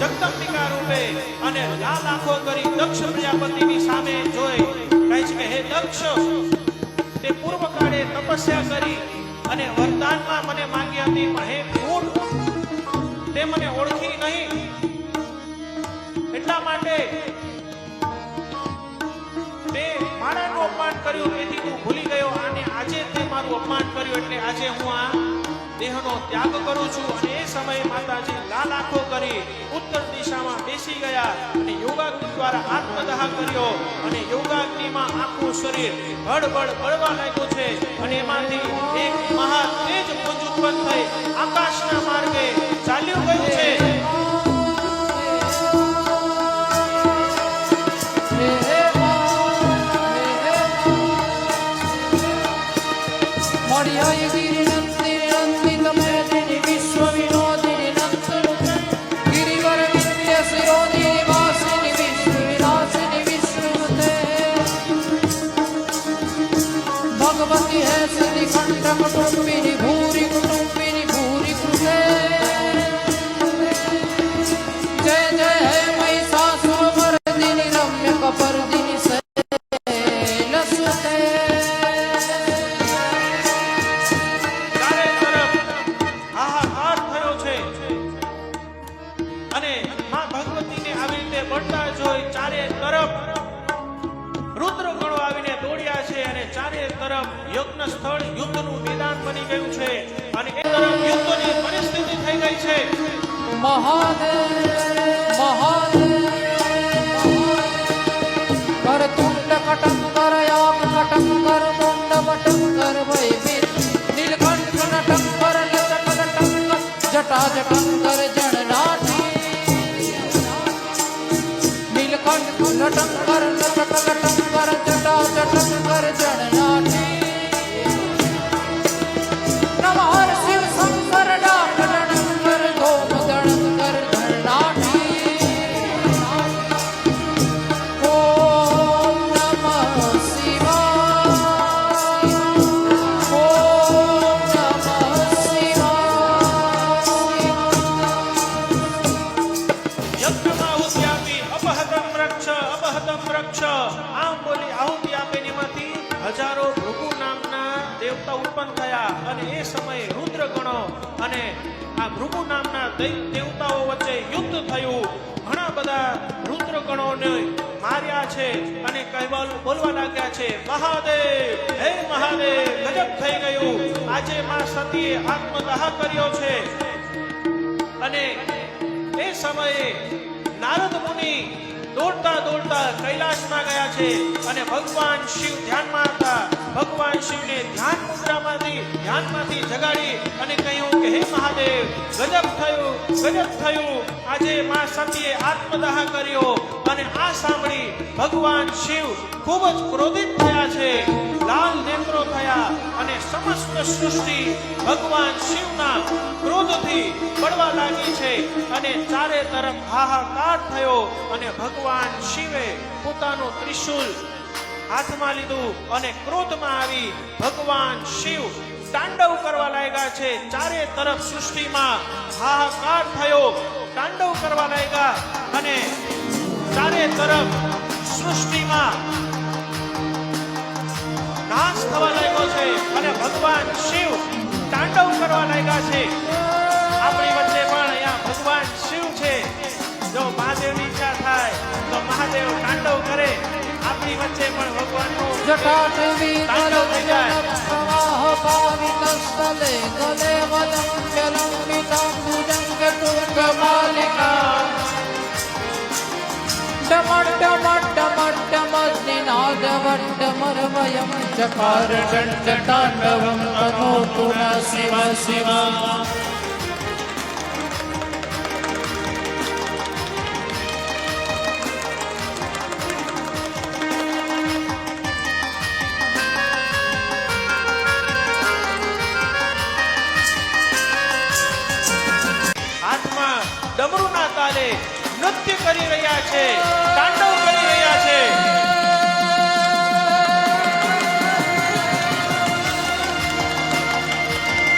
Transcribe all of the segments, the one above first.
જગદંબિકા રૂપે અને લાલ આંખો કરી દક્ષ પ્રજાપતિની સામે જોઈ કહે છે કે હે દક્ષ, તે પૂર્વ કાળે તપસ્યા કરી અને વરદાનમાં મને માંગી હતી, પણ હે મૂઢ, તે મને ઓળખી નહીં, એટલા માટે તે મારાનું અપમાન કર્યું, તેથી હું ભૂલી ગયો અને આજે તે મારું અપમાન કર્યું, એટલે આજે હું આ દેહનો ત્યાગ કરું છું. અને એ સમયે માતાજી લાલ આંખો કરી ઉત્તર દિશામાં બેસી ગયા અને યોગાગ્નિ દ્વારા આત્મદાહ કર્યો અને યોગાગ્નિમાં આખું શરીર ભડભડ બળવા લાગ્યું છે અને એમાંથી એક મહા તેજ પુંજ ઉત્પન્ન થઈ આકાશના માર્ગે ચાલ્યું ગયું છે. भगवती है सिद्धि कंठ कुटुंबिनी भूरि कृते जय जय है महिषासुर मर्दिनी रम्य कपर्दिनी शैलसुते. ચારે તરફ હાહાકાર થયો છે અને માં ભગવતીને આવી રીતે બળતા જોઈ ચારે તરફ રુદ્ર ગણો આવીને દોડ્યા છે અને ચારે તરફ યજ્ઞ સ્થળ યુદ્ધનું મેદાન બની ગયું છે અને એ તરફ યુદ્ધની પરિસ્થિતિ થઈ ગઈ છે. મહાદેવ કર તુંડ કટંકર યાગ કટંકર મુંડ વટંકર ભયવીર નીલકંઠ નટંકર લચક લટંકર જટા જટંકર જણનાથી નીલકંઠ નટંકર લચક લટંકર જટા જટંકર જણનાથી નમઃ શિવ શંકર ડાક ડણકર ધોમ દણકર ધરણાઠી. ઓમ નમઃ શિવાય ઓમ નમઃ શિવાય. યજ્ઞમાં આહુતિ આપી અપહતમ રક્ષ આમ બોલી આહુતિ આપીને એમાંથી હજારો ભૃગુ નામના દેવતા ઉત્પન્ન થયા અને એ સમયે રુદ્ર ગણો અને આ ભૃગુ નામના દેવતાઓ વચ્ચે યુદ્ધ થયું. ઘણા બધા રુદ્ર ગણોને માર્યા છે અને બોલવા લાગ્યા છે મહાદેવ, હે મહાદેવ, ગજબ થઈ ગયું, આજે માં સતીએ આત્મદાહ કર્યો છે. અને એ સમયે નારદ મુનિ દોડતા દોડતા કૈલાસમાં ગયા છે અને ભગવાન શિવ ધ્યાનમાં હતા. ભગવાન શિવને ધ્યાનમાંથી જગાડી અને કહ્યું કે હે મહાદેવ, ગજબ થયું, આજે માં સતીએ આત્મદાહ કર્યો. અને આ સાંભળી ભગવાન શિવ ખૂબ જ ક્રોધિત થયા છે, લાલ નેત્રો થયા અને સમસ્ત સૃષ્ટિ ભગવાન શિવના ક્રોધથી બળવા લાગી છે અને ચારે તરફ હાહાકાર થયો અને ભગવાન શિવે પોતાનું ત્રિશૂલ હાથમાં લીધું અને ક્રોધમાં આવી ભગવાન શિવ તાંડવ કરવા લાગ્યા છે. ચારે તરફ સૃષ્ટિમાં હાહાકાર થયો, તાંડવ કરવા લાગ્યા અને ચારે તરફ સૃષ્ટિમાં નાશ થવા લાગ્યો છે અને ભગવાન શિવ તાંડવ કરવા લાગ્યા છે. આપણી વચ્ચે પણ અહીંયા ભગવાન શિવ છે. જો મહાદેવની ઈચ્છા થાય તો મહાદેવ તાંડવ કરે. આપણી વચ્ચે પણ ભગવાનનું જટાટવી તાંડવ થઈ જાય. પ્રવાહ પાવિત સ્થલે ગલે વલંબ્ય લંબિતા ભુજંગ તુંગ માલિકા ડમટ ડમટ ડમટ ડમદ્નિનાદ વટ્ટમરવયં ચકાર દંડ તાંડવં તનોતુ ન શિવ શિવ. હાથમાં ડમરૂના તાલે નૃત્ય કરી રહ્યા છે, તાંડવ કરી રહ્યા છે.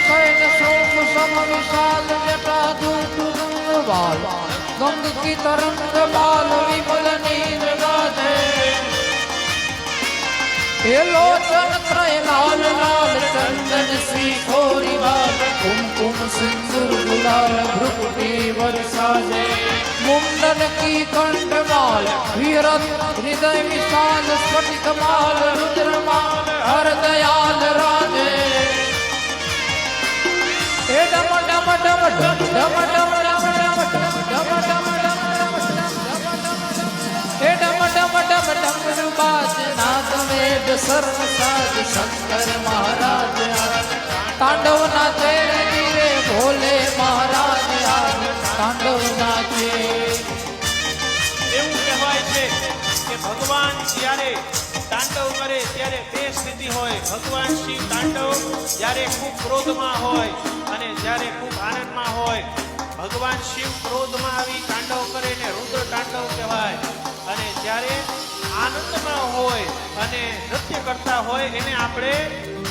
શૈલ શોક સમ વિશાલ જટા ધૂપ बाल गंग की तरंग बाल विमल नीर गाजे हे लोचन त्रय लाल लाल चंदन श्री खोरी बाल कुमकुम सिंदूर गुलाल भ्रुकुटी बरसाजे मुंडन की कंठमाल वीरत हृदय विशाल स्फटिक माल रुद्रमाल हर दयाल राजे हे डम डम डम डम डम डम डम डम डम डम हे डम डम डम डम रुबाज नाद वेद सर्व साज शंकर महाराज तांडव नाचे रे धीरे भोले महाराज आज तांडव नाचे એવું કહેવાય છે કે ભગવાન જ્યારે તાંડવ કરે ત્યારે બે સ્થિતિ હોય. ભગવાન શિવ તાંડવ જ્યારે ખૂબ ક્રોધમાં હોય અને જ્યારે ખૂબ આનંદમાં હોય. ભગવાન શિવ ક્રોધમાં આવી તાંડવ કરે ને રુદ્ર તાંડવ કહેવાય, અને જ્યારે આનંદમાં હોય અને નૃત્ય કરતા હોય એને આપણે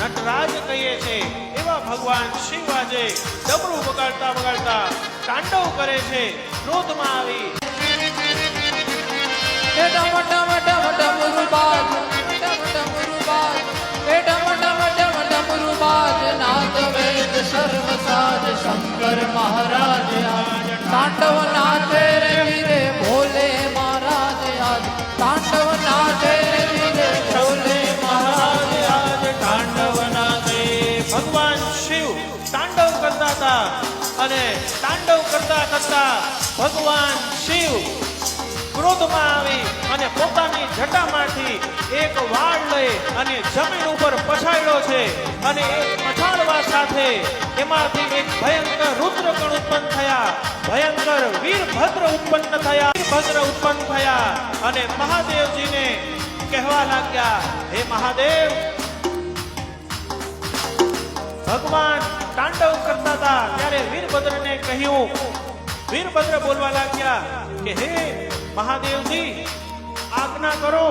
નટરાજ કહીએ છીએ. એવા ભગવાન શિવ આજે ડમરું વગાડતા વગાડતા તાંડવ કરે છે ક્રોધમાં આવી. हे डम डम डम डम रुबाज डम डम रुबाज हे डम डम डम डम रुबाज नाद वेद सर्व साज शंकर महाराज आज तांडव नाचे रे वीरे भोले महाराज आज तांडव नाचे रे वीरे भोले महाराज आज તાંડવ નાચે. ભગવાન શિવ તાંડવ કરતા હતા અને તાંડવ કરતા કરતા ભગવાન શિવ ક્રોધમાં આવી અને પોતાની જટામાંથી એક વાળ લઈ અને જમીન ઉપર પછાડ્યો છે, અને એ પછાડવા સાથે એમાંથી એક ભયંકર રુદ્રગણ ઉત્પન્ન થયા, ભયંકર વીરભદ્ર ઉત્પન્ન થયા. વીરભદ્ર ઉત્પન્ન થયા અને મહાદેવજીને કહેવા લાગ્યા, હે મહાદેવ, ભગવાન તાંડવ કરતા હતા ત્યારે વીરભદ્રને કહ્યું, વીરભદ્ર બોલવા લાગ્યા કે હે મહાદેવજી, આજ્ઞા કરો,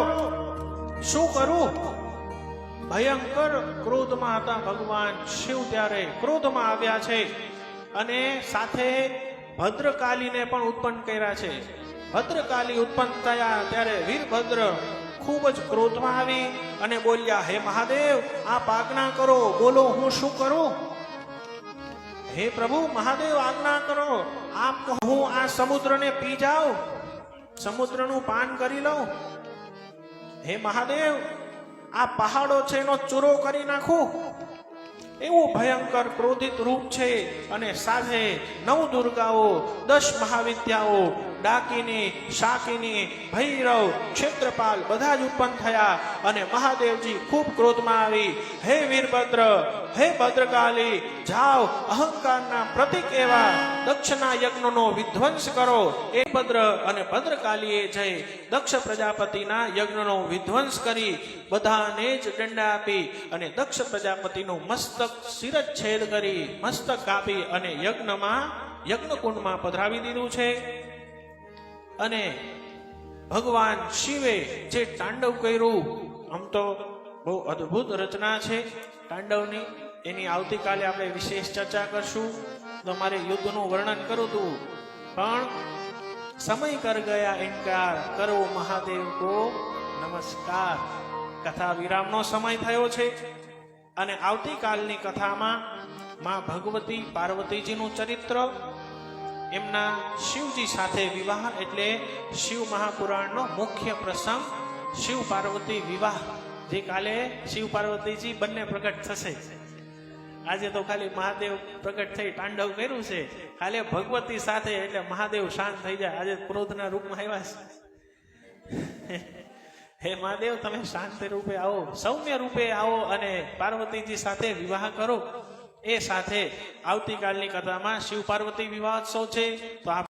શું કરું? ભયંકર ક્રોધમાં હતા ભગવાન શિવ, ત્યારે ક્રોધમાં આવ્યા છે અને સાથે ભદ્રકાલીને પણ ઉત્પન્ન કર્યા છે. ભદ્રકાલી ઉત્પન્ન થયા ત્યારે વીરભદ્ર ખૂબ જ ક્રોધમાં આવી અને બોલ્યા, હે મહાદેવ, આપ આજ્ઞા કરો, બોલો હું શું કરું? હે પ્રભુ મહાદેવ, આજ્ઞા કરો, આપ કહો, હું આ સમુદ્રને પી જાઉં, સમુદ્રનું પાન કરી લઉં? હે મહાદેવ, આ પહાડો છે એનો ચૂરો કરી નાખું? એવું ભયંકર ક્રોધિત રૂપ છે. અને સાથે 9 દુર્ગાઓ, 10 મહાવિદ્યાઓ, ડાકિની, શાકિની, ભૈરવ, ક્ષેત્રપાલ બધા જ ઉત્પન્ન થયા અને મહાદેવજી ખૂબ ક્રોધમાં આવી, હે વીરભદ્ર, હે ભદ્રકાલી, જાઓ, અહંકારના પ્રતીક એવા દક્ષના યજ્ઞનો વિધ્વંસ કરો. એ ભદ્ર અને ભદ્રકાલીએ જઈ દક્ષ પ્રજાપતિના યજ્ઞનો વિધ્વંસ કરી બધાને જ દંડા આપી અને દક્ષ પ્રજાપતિનું મસ્તક શિરચ્છેદ કરી મસ્તક કાપી અને યજ્ઞકુંડમાં પધરાવી દીધું છે. અને ભગવાન શિવે જે તાંડવ કર્યું, આમ તો બહુ અદ્ભુત રચના છે તાંડવની, એની આવતીકાલે આપણે વિશેષ ચર્ચા કરશું. તો મારે યુદ્ધનું વર્ણન કરું હતું, પણ સમય કર ગયા ઇનકાર, કરો મહાદેવ કો નમસ્કાર. કથા વિરામનો સમય થયો છે અને આવતીકાલની કથામાં માં ભગવતી પાર્વતીજીનું ચરિત્ર, એમના શિવજી સાથે વિવાહ, એટલે શિવ મહાપુરાણનો મુખ્ય પ્રસંગ શિવ પાર્વતી વિવાહ, જે કાલે શિવ પાર્વતીજી બંને પ્રગટ થશે. આજે તો ખાલી મહાદેવ પ્રગટ થઈ તાંડવ કર્યું છે, ખાલી ભગવતી સાથે, એટલે મહાદેવ શાંત થઈ જાય. આજે ક્રોધના રૂપમાં આવ્યા છે. હે મહાદેવ, તમે શાંત રૂપે આવો, સૌમ્ય રૂપે આવો અને પાર્વતીજી સાથે વિવાહ કરો. એ સાથે આવતીકાલની કથામાં શિવ પાર્વતી વિવાહોત્સવ છે, તો આપ